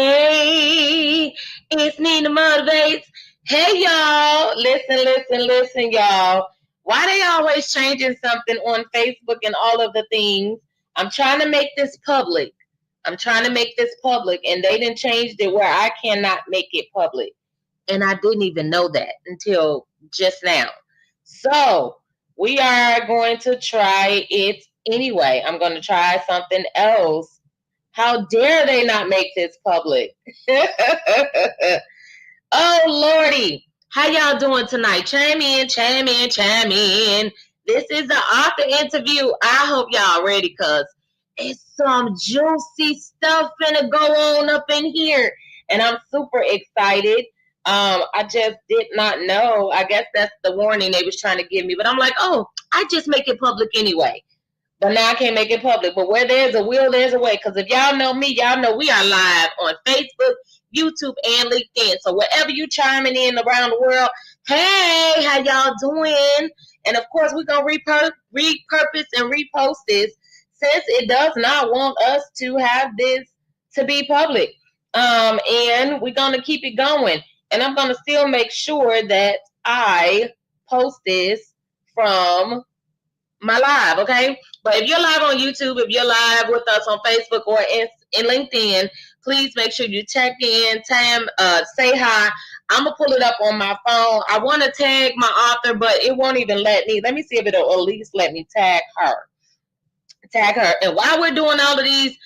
Hey, it's Nina Motivates. Hey, y'all. Listen, y'all. Why they always changing something on Facebook and all of the things? I'm trying to make this public. And they didn't change it where I cannot make it public. And I didn't even know that until just now. So we are going to try it anyway. I'm going to try something else. How dare they not make this public? Oh, Lordy. How y'all doing tonight? Chime in. This is the author interview. I hope y'all ready because it's some juicy stuff finna go on up in here. And I'm super excited. I just did not know. I guess that's the warning they was trying to give me. But I'm like, oh, I just make it public anyway. But now I can't make it public. But where there's a will, there's a way. Because if y'all know me, y'all know we are live on Facebook, YouTube, and LinkedIn. So wherever you chiming in around the world, hey, how y'all doing? And of course, we're going to repurpose and repost this since it does not want us to have this to be public. And we're going to keep it going. And I'm going to still make sure that I post this from my live, okay? But if you're live on YouTube, if you're live with us on Facebook or in LinkedIn, please make sure you check in, say hi. I'm going to pull it up on my phone. I want to tag my author, but it won't even let me. Let me see if it'll at least let me tag her. And while we're doing all of these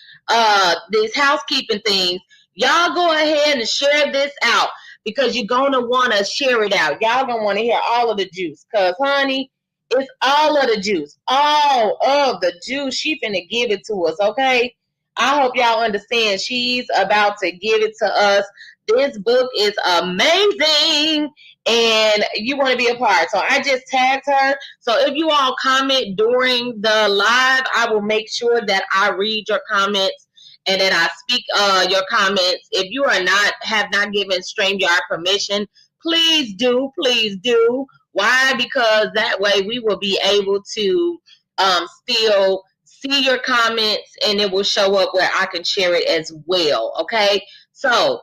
housekeeping things, y'all go ahead and share this out because you're going to want to share it out. Y'all going to want to hear all of the juice because, honey, it's all of the juice. All of the juice. She finna give it to us, okay? I hope y'all understand. She's about to give it to us. This book is amazing. And you want to be a part. So I just tagged her. So if you all comment during the live, I will make sure that I read your comments and that I speak your comments. If you have not given StreamYard permission, please do. Why? Because that way we will be able to still see your comments and it will show up where I can share it as well. Okay. So,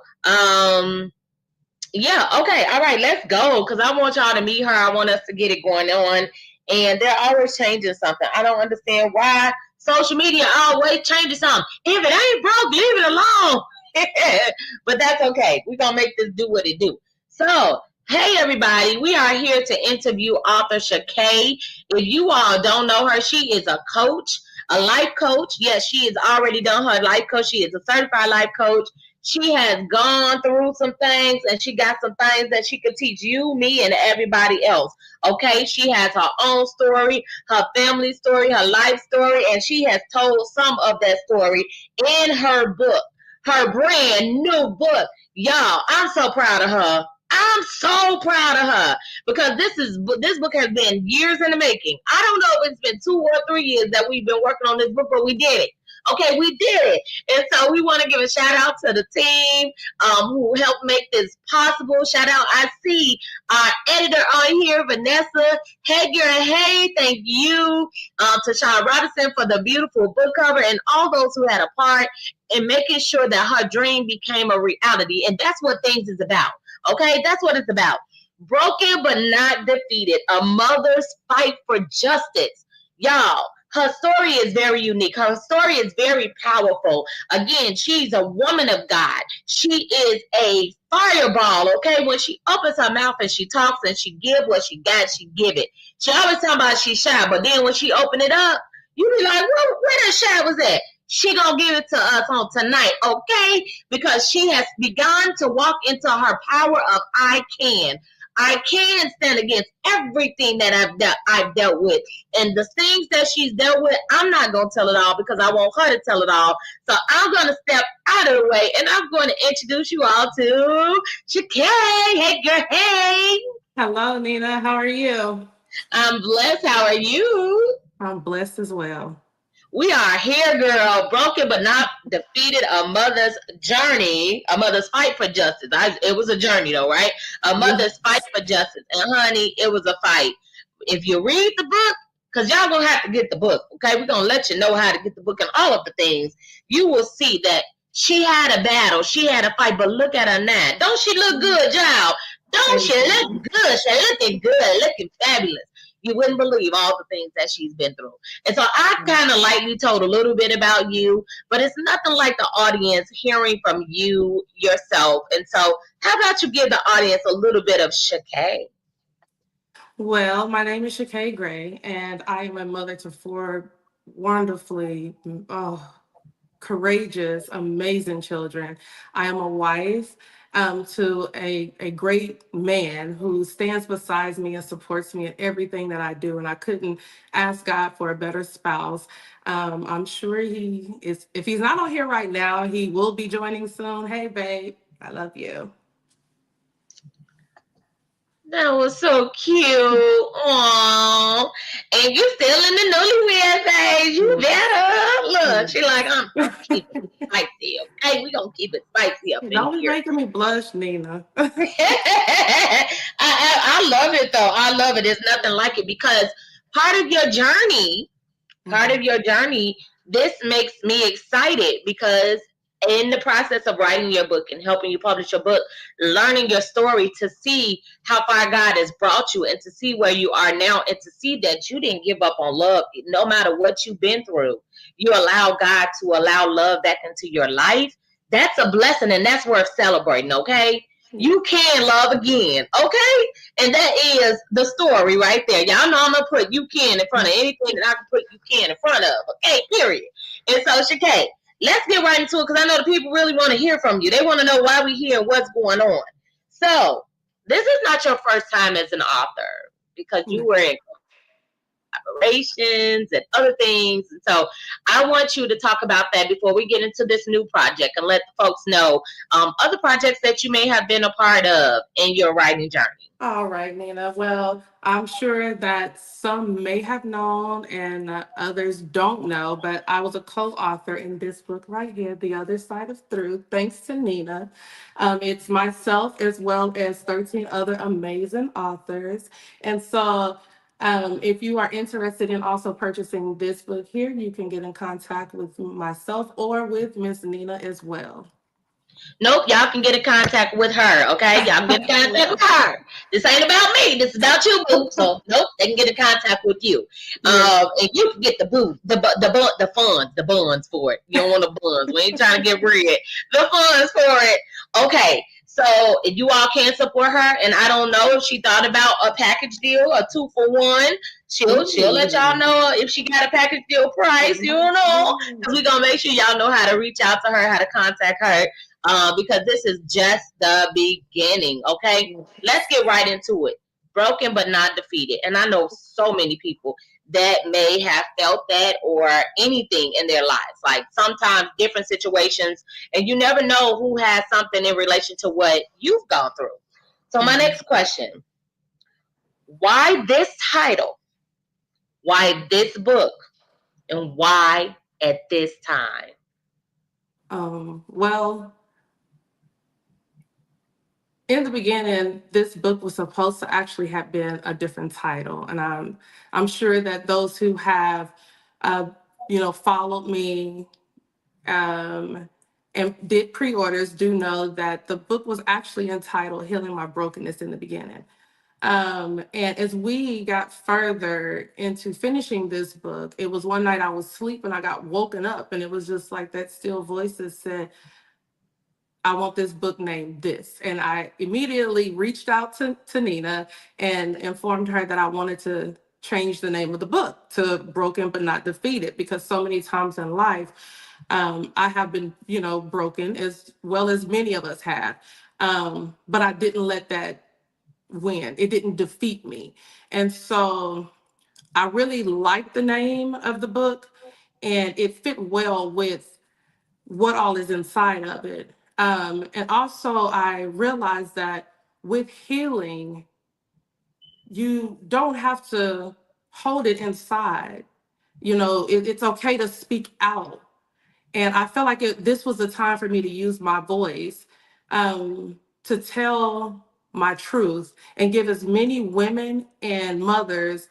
yeah. Okay. All right. Let's go. Cause I want y'all to meet her. I want us to get it going on. And they're always changing something. I don't understand why social media always changes something. If it ain't broke, leave it alone. But that's okay. We're going to make this do what it do. So, hey everybody, we are here to interview author Shakay. If you all don't know her, she is a coach, a life coach. Yes, she has already done her life coach. She is a certified life coach. She has gone through some things and she got some things that she could teach you, me, and everybody else. Okay, she has her own story, her family story, her life story, and she has told some of that story in her book, her brand new book. Y'all, I'm so proud of her. I'm so proud of her because this book has been years in the making. I don't know if it's been 2 or 3 years that we've been working on this book, but we did it. Okay, we did it. And so we want to give a shout out to the team who helped make this possible. Shout out, I see our editor on here, Vanessa. Hey, girl, hey, thank you to Sean Robinson for the beautiful book cover and all those who had a part in making sure that her dream became a reality. And that's what things is about. Okay, that's what it's about. Broken but not defeated. A mother's fight for justice. Y'all, her story is very unique. Her story is very powerful. Again, she's a woman of God. She is a fireball, okay? When she opens her mouth and she talks and she give what she got, she give it. She always talking about she's shy, but then when she open it up, you be like, where that shy was at? She gonna give it to us on tonight, okay? Because she has begun to walk into her power of I can. I can stand against everything that I've dealt with. And the things that she's dealt with, I'm not going to tell it all because I want her to tell it all. So I'm going to step out of the way and I'm going to introduce you all to Shakay. Hey, girl, hey. Hello, Nina. How are you? I'm blessed. How are you? I'm blessed as well. We are here, girl, broken but not defeated, a mother's journey, a mother's fight for justice. It was a journey, though, right? A mother's fight for justice. And, honey, it was a fight. If you read the book, because y'all going to have to get the book, okay? We're going to let you know how to get the book and all of the things. You will see that She had a battle. She had a fight, but look at her now. Don't she look good, child? Don't she Thank look you. good? She looking good, looking fabulous. You wouldn't believe all the things that she's been through. And so I kind of lightly told a little bit about you, but it's nothing like the audience hearing from you yourself. And so how about you give the audience a little bit of Shakay? Well, my name is Shakay Gray, and I am a mother to four wonderfully, courageous, amazing children. I am a wife to a great man who stands beside me and supports me in everything that I do. And I couldn't ask God for a better spouse. I'm sure he is, if he's not on here right now, he will be joining soon. Hey, babe, I love you. That was so cute. Aww. And you still in the newlywed phase. You Yes. better. Look, she like, Yes. I'm keeping it spicy, okay? We gonna keep it spicy up in Don't be here. making me blush, Nina. I love it though. I love it. There's nothing like it because part of your journey part Mhm. of your journey, this makes me excited because in the process of writing your book and helping you publish your book, learning your story to see how far God has brought you and to see where you are now and to see that you didn't give up on love no matter what you've been through. You allow God to allow love back into your life. That's a blessing and that's worth celebrating, okay? You can love again, okay? And that is the story right there. Y'all know I'm gonna put you can in front of anything that I can put you can in front of. Okay, period. And so, Shakay, let's get right into it because I know the people really want to hear from you. They want to know why we here and what's going on. So, this is not your first time as an author because you No. were in collaborations and other things. And so, I want you to talk about that before we get into this new project and let the folks know other projects that you may have been a part of in your writing journey. All right, Nina. Well, I'm sure that some may have known and others don't know, but I was a co author in this book right here, The Other Side of Truth, thanks to Nina. It's myself as well as 13 other amazing authors. And so, if you are interested in also purchasing this book here, you can get in contact with myself or with Miss Nina as well. Nope, y'all can get in contact with her, okay? Y'all can get in I contact with will. her. This ain't about me. This is about you, boo. So nope, they can get in contact with you. Yes. And you can get the boo, the funds, the buns for it. You don't want the buns. We ain't trying to get rid. The funds for it. Okay. So if you all can support her, and I don't know if she thought about a package deal, a 2-for-1. She'll let y'all Ooh. know if she got a package deal price. You don't know, because we gonna make sure y'all know how to reach out to her, how to contact her, because this is just the beginning. Okay, let's Yes. get right into it. Broken but not defeated, and I know so many people that may have felt that or anything in their lives. Like sometimes different situations, and you never know who has something in relation to what you've gone through. So my Mhm. next question: why this title? Why this book? And why at this time? Well, in the beginning, this book was supposed to actually have been a different title, and I'm sure that those who have, uh, followed me um, and did pre-orders do know that the book was actually entitled "Healing My Brokenness" in the beginning. And as we got further into finishing this book, it was one night I was asleep and I got woken up, and it was just like that still voice that said, I want this book named this. And I immediately reached out to Nina and informed her that I wanted to change the name of the book to Broken But Not Defeated, because so many times in life, I have been, broken as well as many of us have. But I didn't let that win, it didn't defeat me. And so I really liked the name of the book, and it fit well with what all is inside of it. And also, I realized that with healing, you don't have to hold it inside. It's okay to speak out. And I felt like this was the time for me to use my voice to tell my truth and give as many women and mothers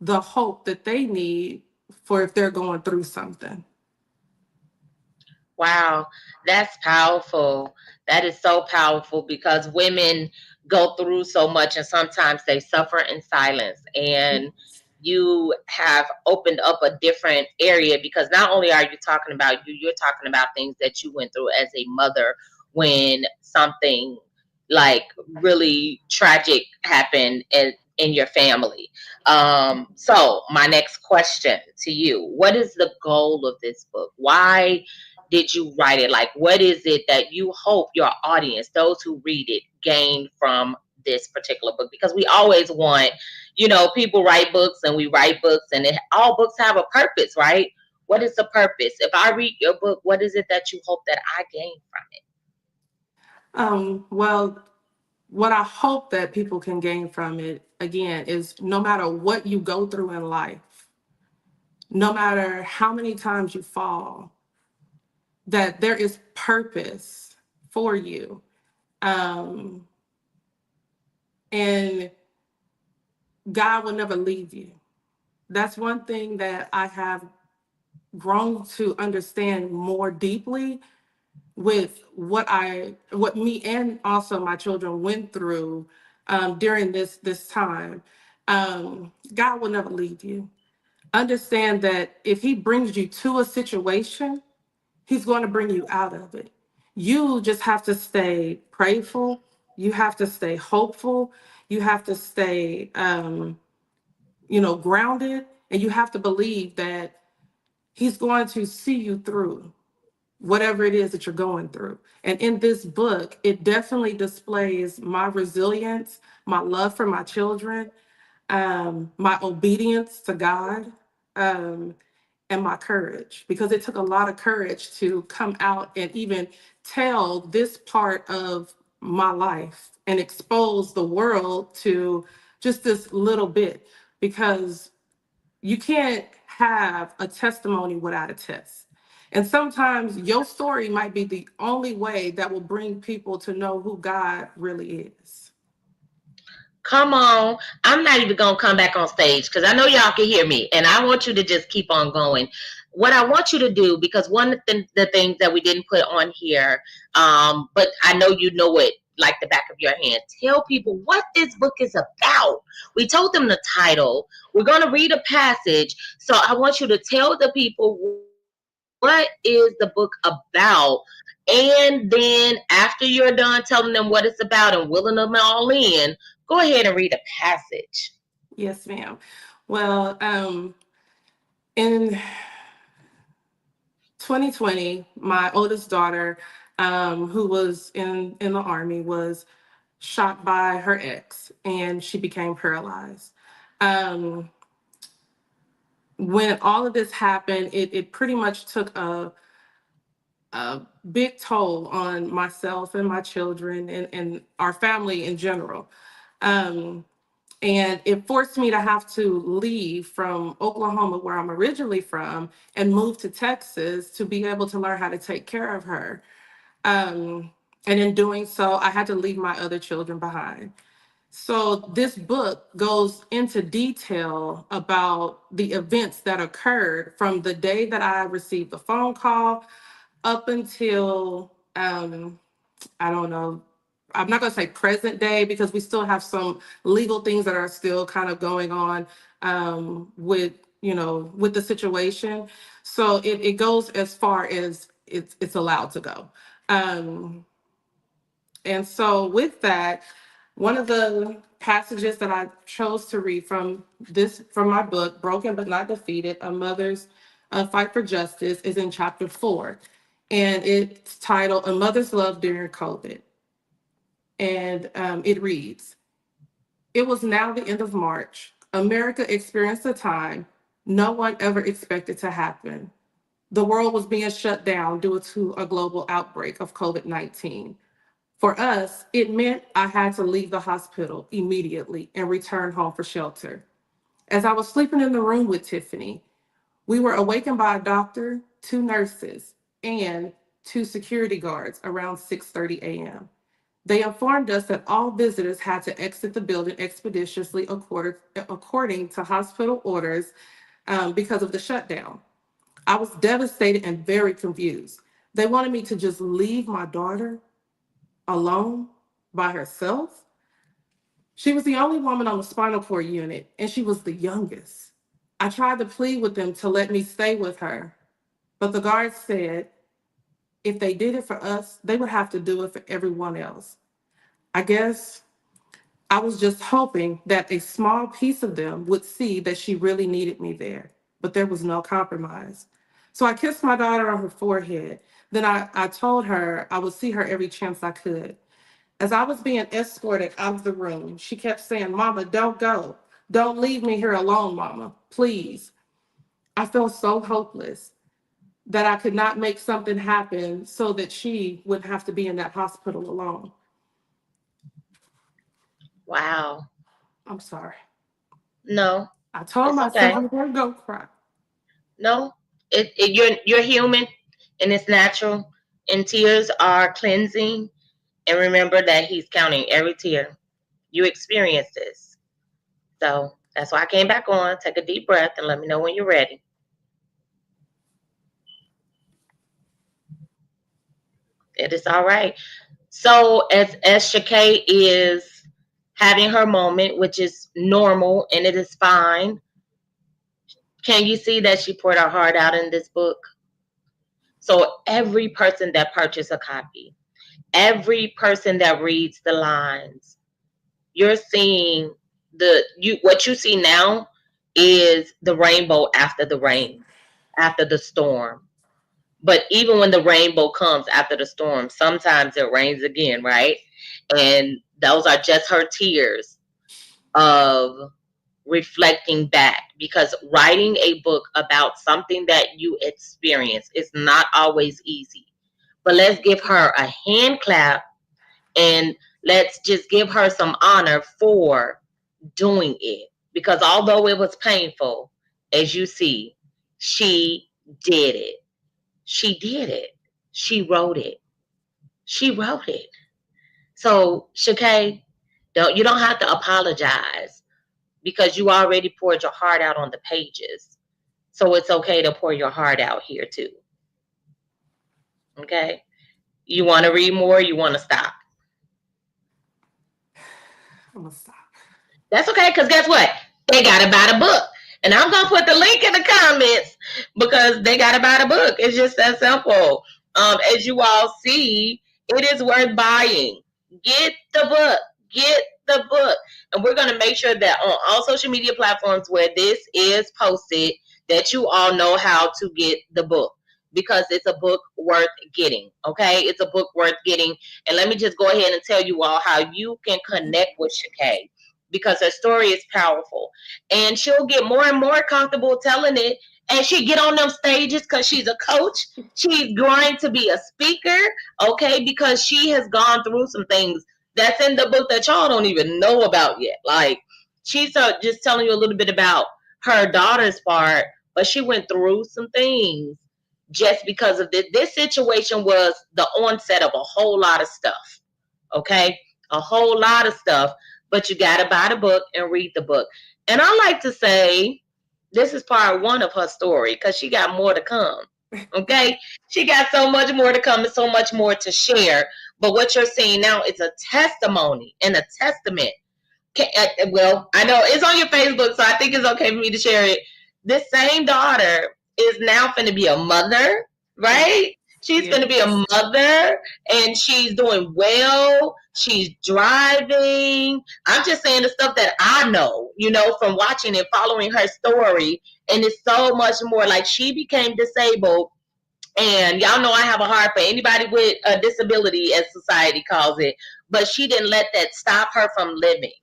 the hope that they need for if they're going through something. Wow, that's powerful. That is so powerful because women go through so much and sometimes they suffer in silence. And you have opened up a different area because not only are you talking about you, you're talking about things that you went through as a mother when something like really tragic happened in your family. So my next question to you, what is the goal of this book? Why did you write it? Like, what is it that you hope your audience, those who read it, gain from this particular book? Because we always want, people write books and we write books, and all books have a purpose, right? What is the purpose? If I read your book, what is it that you hope that I gain from it? Well, what I hope that people can gain from it, again, is no matter what you go through in life, no matter how many times you fall, that there is purpose for you. Um, and God will never leave you. That's one thing that I have grown to understand more deeply with what me and also my children went through during this time. God will never leave you. Understand that if He brings you to a situation, He's going to bring you out of it. You just have to stay prayerful. You have to stay hopeful. You have to stay, grounded, and you have to believe that He's going to see you through whatever it is that you're going through. And in this book, it definitely displays my resilience, my love for my children, my obedience to God, um, and my courage, because it took a lot of courage to come out and even tell this part of my life and expose the world to just this little bit, because you can't have a testimony without a test. And sometimes your story might be the only way that will bring people to know who God really is. Come on. I'm not even going to come back on stage because I know y'all can hear me and I want you to just keep on going. What I want you to do, because one of the things that we didn't put on here, but I know you know it like the back of your hand, tell people what this book is about. We told them the title. We're going to read a passage. So I want you to tell the people what is the book about. And then after you're done telling them what it's about and willing them all in, go ahead and read a passage. Yes, ma'am. Well, in 2020, my oldest daughter, who was in the army, was shot by her ex, and she became paralyzed. Um, when all of this happened, it pretty much took a big toll on myself and my children and our family in general. Um, and it forced me to have to leave from Oklahoma, where I'm originally from, and move to Texas to be able to learn how to take care of her. Um, and in doing so, I had to leave my other children behind. So this book goes into detail about the events that occurred from the day that I received the phone call up until I don't know. I'm not going to say present day, because we still have some legal things that are still kind of going on with with the situation. So it goes as far as it's allowed to go. Um, and so with that, one of the passages that I chose to read from my book, Broken But Not Defeated: A Mother's Fight for Justice, is in chapter 4. And it's titled A Mother's Love During COVID. And it reads, "It was now the end of March. America experienced a time no one ever expected to happen. The world was being shut down due to a global outbreak of COVID-19. For us, it meant I had to leave the hospital immediately and return home for shelter. As I was sleeping in the room with Tiffany, we were awakened by a doctor, two nurses, and two security guards around 6:30 a.m. They informed us that all visitors had to exit the building expeditiously according to hospital orders because of the shutdown. I was devastated and very confused. They wanted me to just leave my daughter alone by herself. She was the only woman on the spinal cord unit, and she was the youngest. I tried to plead with them to let me stay with her, but the guards said if they did it for us, they would have to do it for everyone else. I guess I was just hoping that a small piece of them would see that she really needed me there, but there was no compromise. So I kissed my daughter on her forehead. Then I told her I would see her every chance I could. As I was being escorted out of the room, she kept saying, Mama, don't go. Don't leave me here alone, Mama, please. I felt so hopeless that I could not make something happen so that she wouldn't have to be in that hospital alone. Wow. I'm sorry. No, I told it's myself okay. I'm going to go cry. No, you're human, and it's natural. And tears are cleansing. And remember that He's counting every tear. You experienced this, so that's why I came back on. Take a deep breath and let me know when you're ready. It is all right. So as Shakay is having her moment, which is normal and it is fine, can you see that she poured her heart out in this book? So every person that purchased a copy, every person that reads the lines, you're seeing what you see now is the rainbow after the rain, after the storm. But even when the rainbow comes after the storm, sometimes it rains again, right? And those are just her tears of reflecting back, because writing a book about something that you experience is not always easy. But let's give her a hand clap, and let's just give her some honor for doing it, because although it was painful, as you see, she did it. She did it. She wrote it. She wrote it. So, Shakay, you don't have to apologize, because you already poured your heart out on the pages. So it's okay to pour your heart out here too. Okay? You want to read more? You want to stop? I'm going to stop. That's okay, because guess what? They got to buy the book. And I'm going to put the link in the comments, because they got to buy the book. It's just that simple. As you all see, it is worth buying. Get the book. Get the book. And we're going to make sure that on all social media platforms where this is posted, that you all know how to get the book, because it's a book worth getting. Okay? It's a book worth getting. And let me just go ahead and tell you all how you can connect with Shakay, because her story is powerful, and she'll get more and more comfortable telling it, and she get on them stages because she's a coach. She's going to be a speaker, okay, because she has gone through some things that's in the book that y'all don't even know about yet. Like, she's just telling you a little bit about her daughter's part, but she went through some things just because of this situation was the onset of a whole lot of stuff, okay, a whole lot of stuff. But you got to buy the book and read the book. And I like to say this is part one of her story, because she got more to come. Okay, she got so much more to come and so much more to share. But what you're seeing now is a testimony and a testament. Well, I know it's on your Facebook, so I think it's okay for me to share it. This same daughter is now going to be a mother, right? She's going to be a Yes. mother, and she's doing well. She's driving. I'm just saying the stuff that I know, from watching and following her story. And it's so much more. Like, she became disabled, and y'all know I have a heart for anybody with a disability, as society calls it. But she didn't let that stop her from living.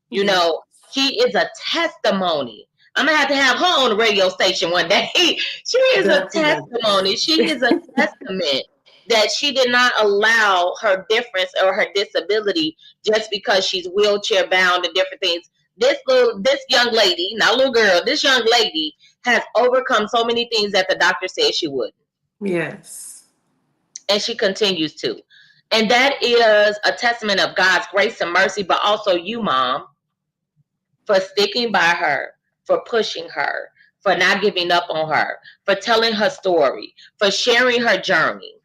You Yeah, know, she is a testimony. I'm gonna have to have her on the radio station one day. She is a definitely. testimony. She is a testament that she did not allow her difference or her disability, just because she's wheelchair bound and different things. This young lady, not little girl, this young lady has overcome so many things that the doctor said she would, Yes. and she continues to. And that is a testament of God's grace and mercy, but also you, mom, for sticking by her, for pushing her, for not giving up on her, for telling her story, for sharing her journey.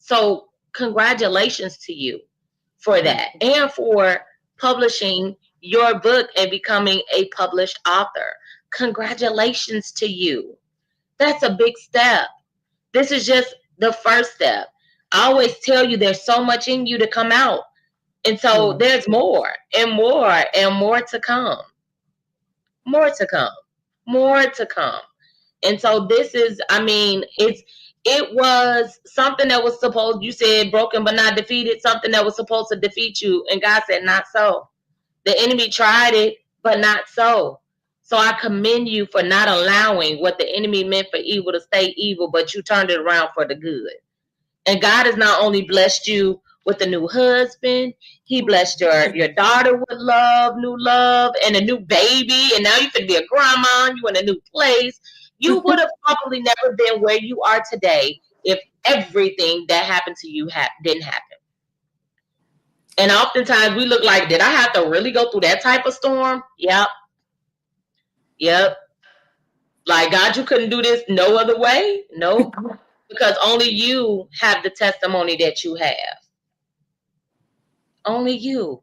So congratulations to you for that, and for publishing your book and becoming a published author. Congratulations to you. That's a big step. This is just the first step. I always tell you there's so much in you to come out. And so Yeah. there's more and more and more to come. More to come. More to come. And so this is, I mean, it was something that was supposed, you said broken but not defeated, something that was supposed to defeat you. And God said, not so. The enemy tried it, but not so. So I commend you for not allowing what the enemy meant for evil to stay evil, but you turned it around for the good. And God has not only blessed you with a new husband, he blessed your daughter with love, new love, and a new baby. And now you're going to be a grandma, you in a new place. You would have probably never been where you are today if everything that happened to you didn't happen. And oftentimes we look like, did I have to really go through that type of storm? Yep. Yep. Like, God, you couldn't do this no other way? Nope. Because only you have the testimony that you have. Only you.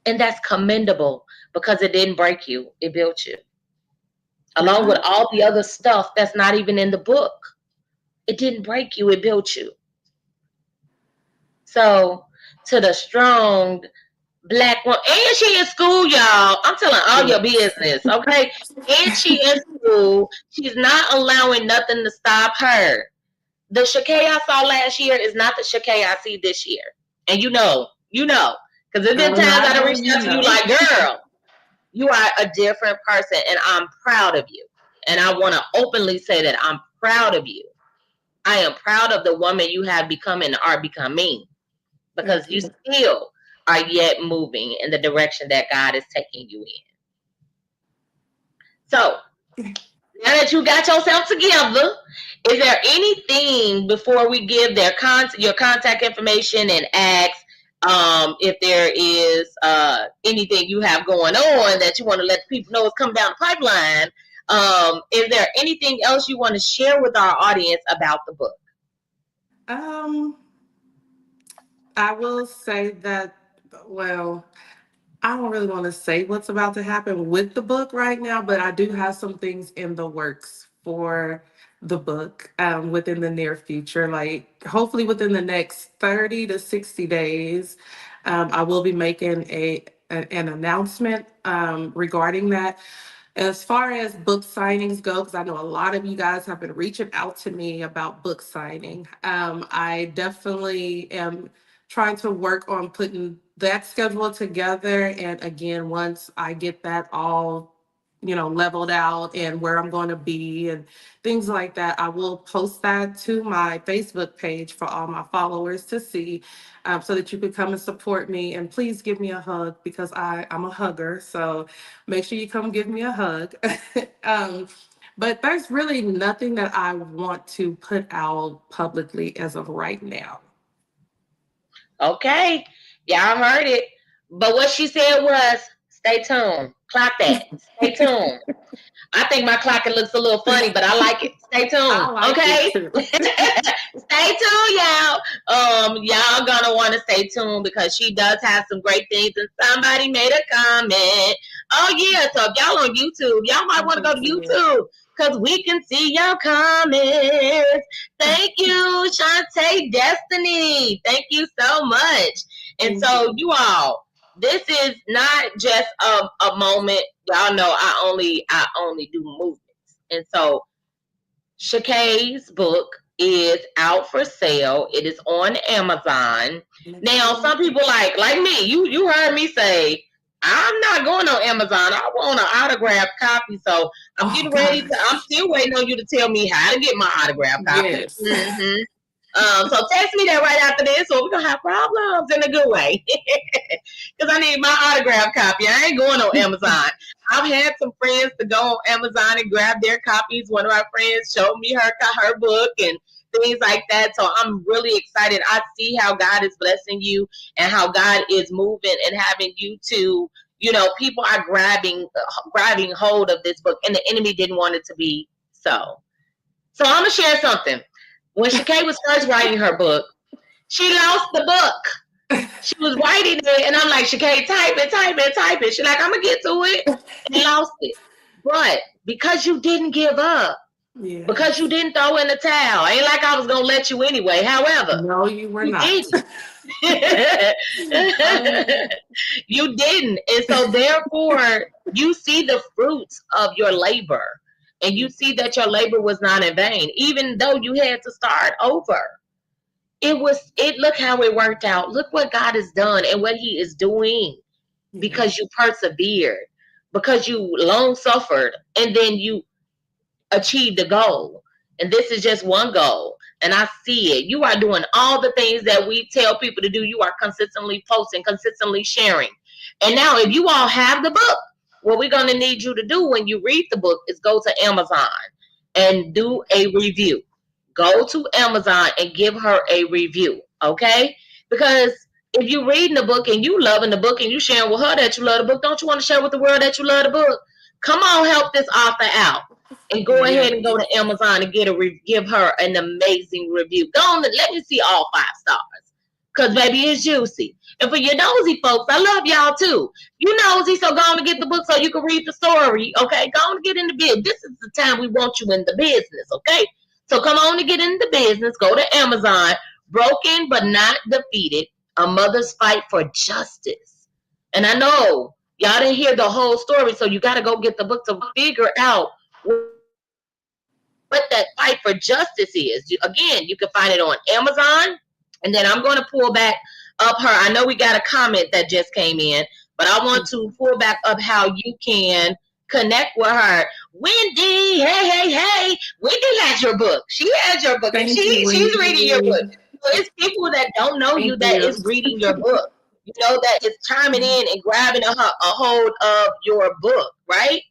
And that's commendable because it didn't break you, it built you. Along with Yeah. all the other stuff that's not even in the book. It didn't break you, it built you. So, to the strong Black woman, and she in school, y'all. I'm telling all your Yes. business, okay? And she in school. She's not allowing nothing to stop her. The Shakay I saw last year is not the Shakay I see this year. And because there's been Oh, no, times I I done know reached you out to you know. like, girl, you are a different person, and I'm proud of you. And I want to openly say that I'm proud of you. I am proud of the woman you have become and are becoming, because Thank you you. still are yet moving in the direction that God is taking you in. So now that you got yourself together, is there anything before we give your contact information and ask if there is anything you have going on that you want to let people know is coming down the pipeline? Is there anything else you want to share with our audience about the book? Um, I will say that, well, I don't really want to say what's about to happen with the book right now, but I do have some things in the works for the book within the near future. Like, hopefully within the next 30 to 60 days, I will be making an announcement regarding that. As far as book signings go, because I know a lot of you guys have been reaching out to me about book signing, I definitely am trying to work on putting that schedule together. And again, once I get that all, leveled out and where I'm going to be and things like that, I will post that to my Facebook page for all my followers to see, so that you can come and support me. And please give me a hug because I'm a hugger. So make sure you come give me a hug. um, but there's really nothing that I want to put out publicly as of right now. Okay, y'all heard it. But what she said was, stay tuned. Clock that. Stay tuned. I think my clocking looks a little funny, but I like it. Stay I tuned. like it Okay? too. Stay tuned, y'all. Y'all gonna want to stay tuned because she does have some great things. And somebody made a comment. Oh yeah, so if y'all on YouTube, y'all might I want to can go to see it. YouTube because we can see your comments. Thank you, Shantae Destiny. Thank you so much. And Thank so you. you all, this is not just a moment. Y'all know I only do movements. And so Shakay's book is out for sale. It is on Amazon. Now, Amazon. some people like me, you heard me say, I'm not going on Amazon. I want an autographed copy. So I'm Oh getting ready to, I'm gosh. still waiting on you to tell me how to get my autographed copy. Yes. So text me that right after this, or we're gonna have problems in a good way. Because I need my autograph copy. I ain't going on Amazon. I've had some friends to go on Amazon and grab their copies. One of my friends showed me her book and things like that. So I'm really excited. I see how God is blessing you and how God is moving and having you to, people are grabbing hold of this book, and the enemy didn't want it to be so. So I'm gonna share something. When Shakay was first writing her book, she lost the book. She was writing it, and I'm like, Shakay, type it, type it, type it. She's like, I'm gonna get to it, and lost it. But because you didn't give up, because you Yes. didn't throw in the towel, ain't like I was gonna let you anyway. However, No, you were you not. didn't. Um, You didn't. And so therefore you see the fruits of your labor. And you see that your labor was not in vain, even though you had to start over. It look how it worked out. Look what God has done and what He is doing because yes. you persevered, because you long suffered, and then you achieve the goal. And this is just one goal. And I see it. You are doing all the things that we tell people to do. You are consistently posting, consistently sharing. And now, if you all have the book, what we're going to need you to do when you read the book is go to Amazon and do a review. Go to Amazon and give her a review. Okay? Because if you're reading the book and you loving the book and you sharing with her that you love the book, don't you want to share with the world that you love the book? Come on, help this author out and go ahead and go Yes. to Amazon and give her an amazing review. Go on and let me see all 5 stars. Cause baby, it's juicy. And for your nosy folks, I love y'all too. You nosy, so go on and get the book so you can read the story. Okay, go on and get in the business. This is the time we want you in the business. Okay, so come on and get in the business. Go to Amazon. Broken but not defeated. A mother's fight for justice. And I know y'all didn't hear the whole story, so you got to go get the book to figure out what that fight for justice is. Again, you can find it on Amazon. And then I'm going to pull back up her. I know we got a comment that just came in, but I want to pull back up how you can connect with her. Wendy, hey. Wendy has your book. She has your book, and Thank you, she's reading your book. Wendy. So it's people that don't know you Thank that is you. reading your book. That is chiming in and grabbing a hold of your book, right?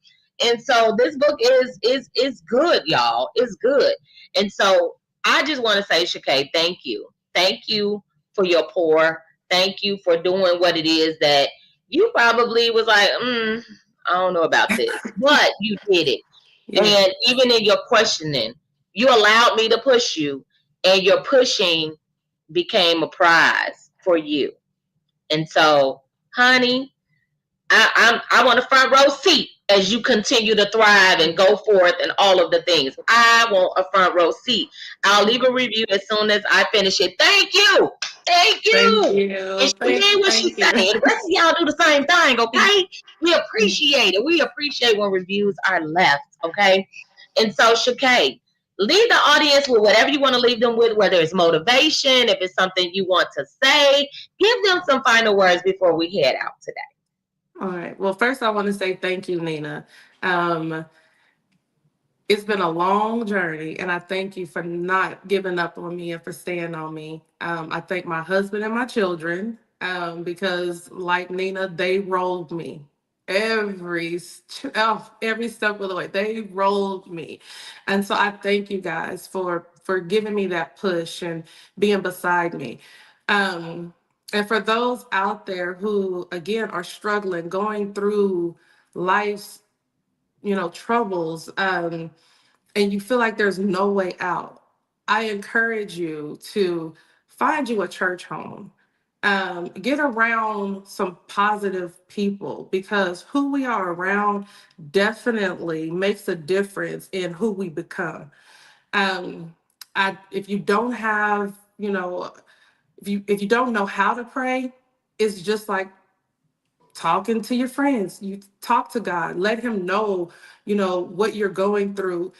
And so this book is good, y'all. It's good. And so I just want to say, Shakay, thank you. Thank you for your pour. Thank you for doing what it is that you probably was like, I don't know about this. But you did it. Yeah. And even in your questioning, you allowed me to push you, and your pushing became a prize for you. And so, honey, I want a front row seat as you continue to thrive and go forth and all of the things. I want a front row seat. I'll leave a review as soon as I finish it. Thank you. Thank Thank you. And you. she mean what she Thank saying. you. The rest of y'all do the same thing, okay? We appreciate it. We appreciate when reviews are left, okay? And so, Shakay, leave the audience with whatever you want to leave them with, whether it's motivation, if it's something you want to say. Give them some final words before we head out today. All right. Well, first, I want to say thank you, Nina. Um, it's been a long journey, and I thank you for not giving up on me and for staying on me. I thank my husband and my children because, like Nina, they rolled me every step of the way. They rolled me, and so I thank you guys for giving me that push and being beside me. Um, and for those out there who, again, are struggling, going through life's troubles. And you feel like there's no way out, I encourage you to find you a church home. Get around some positive people because who we are around definitely makes a difference in who we become. Um, if you don't have, if you don't know how to pray, it's just like talking to your friends. You talk to God, let him know, what you're going through.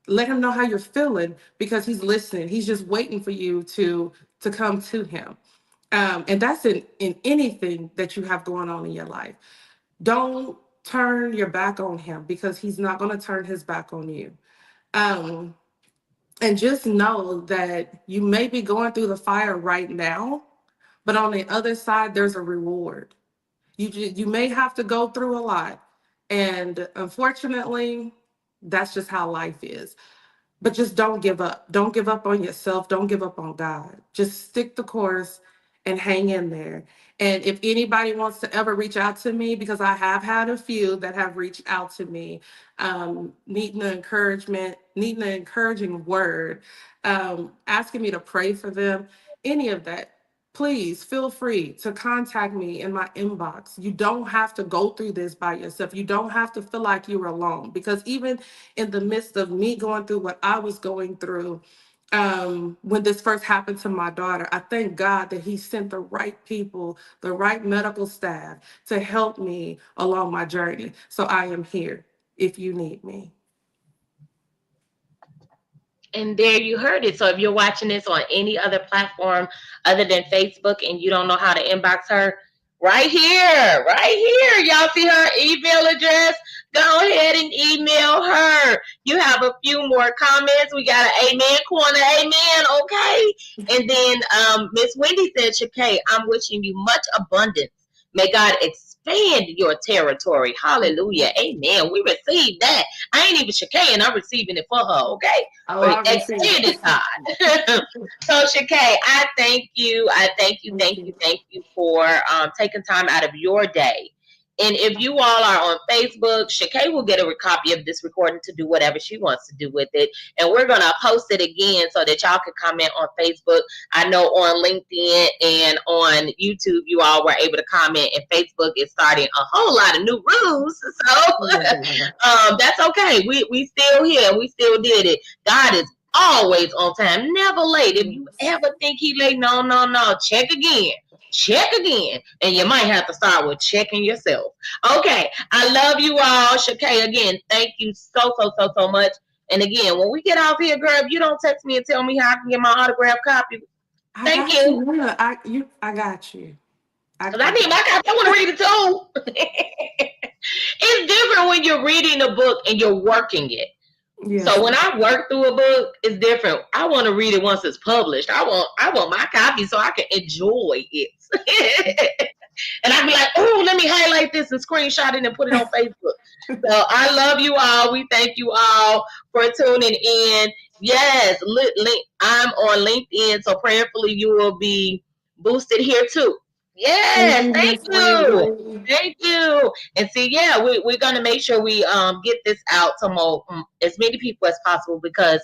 Let him know how you're feeling because he's listening. He's just waiting for you to come to him. And that's in anything that you have going on in your life. Don't turn your back on him because he's not going to turn his back on you. Um, and just know that you may be going through the fire right now, but on the other side, there's a reward. You may have to go through a lot, and unfortunately, that's just how life is. But just don't give up. Don't give up on yourself. Don't give up on God. Just stick the course and hang in there. And if anybody wants to ever reach out to me, because I have had a few that have reached out to me, needing the encouragement, needing the encouraging word, asking me to pray for them, any of that, please feel free to contact me in my inbox. You don't have to go through this by yourself. You don't have to feel like you're alone, because even in the midst of me going through what I was going through, when this first happened to my daughter, I thank God that He sent the right people, the right medical staff to help me along my journey. So I am here if you need me. And there you heard it. So if you're watching this on any other platform other than Facebook and you don't know how to inbox her, right here, y'all see her email address? Go ahead and email her. You have a few more comments. We got an amen corner, amen, okay? And then Miss Wendy said, Shakay, I'm wishing you much abundance. May God expand your territory. Hallelujah. Amen. We receive that. I ain't even Shakay, and I'm receiving it for her, okay? Oh, But I receive extended it. God. So Shakay, I thank you. I thank you, Thank thank you, you. thank you for taking time out of your day. And if you all are on Facebook, Shakay will get a copy of this recording to do whatever she wants to do with it. And we're going to post it again so that y'all can comment on Facebook. I know on LinkedIn and on YouTube, you all were able to comment, and Facebook is starting a whole lot of new rules. So that's okay. We still here. We still did it. God is always on time, never late. If you Yes. ever think He late, no, no, no. Check again. Check again. And you might have to start with checking yourself. Okay. I love you all. Shakay, again, thank you so, so, so, so much. And again, when we get off here, girl, if you don't text me and tell me how I can get my autograph copy, I thank got you. you. Yeah, I got you. Because I I need got my copy. I want to read it too. It's different when you're reading a book and you're working it. you. So Yes. when I work through a book, it's different. I want to read it once it's published. I want my copy so I can enjoy it. And I'd be like, oh, let me highlight this and screenshot it and put it on Facebook. So I love you all. We thank you all for tuning in. Yes, I'm on LinkedIn, so prayerfully you will be boosted here too. Thank Yes, you, thank Miss you. Wendy. Thank you. And see, yeah, we're gonna make sure we get this out to more as many people as possible, because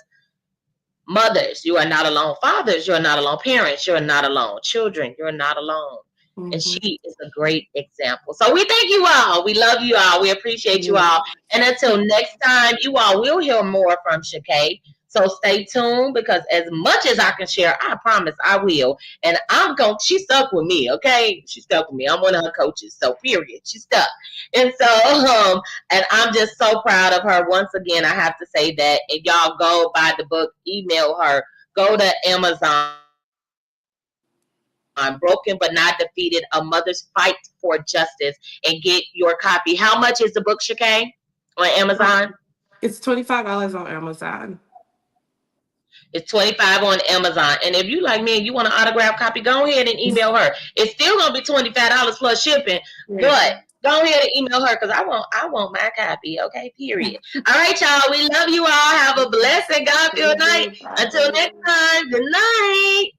mothers, you are not alone. Fathers, you're not alone. Parents, you're not alone. Children, you're not alone. And Hmm. she is a great example. So we thank you all. We love you all. We appreciate you Yeah. all. And until next time, you all will hear more from Shakay. So stay tuned, because as much as I can share, I promise I will. And she stuck with me, okay? She stuck with me. I'm one of her coaches. So period. She stuck. And so and I'm just so proud of her. Once again, I have to say that. And y'all go buy the book, email her, go to Amazon, Broken But Not Defeated, A Mother's Fight for Justice, and get your copy. How much is the book, Shakay, on Amazon? It's $25 on Amazon. It's 25 on Amazon. And if you like me and you want an autograph copy, go ahead and email her. It's still gonna be $25 plus shipping, but Yeah. go ahead and email her, because I want my copy. Okay, period. All right, y'all. We love you all. Have a blessed and God filled night. Until next time, good night.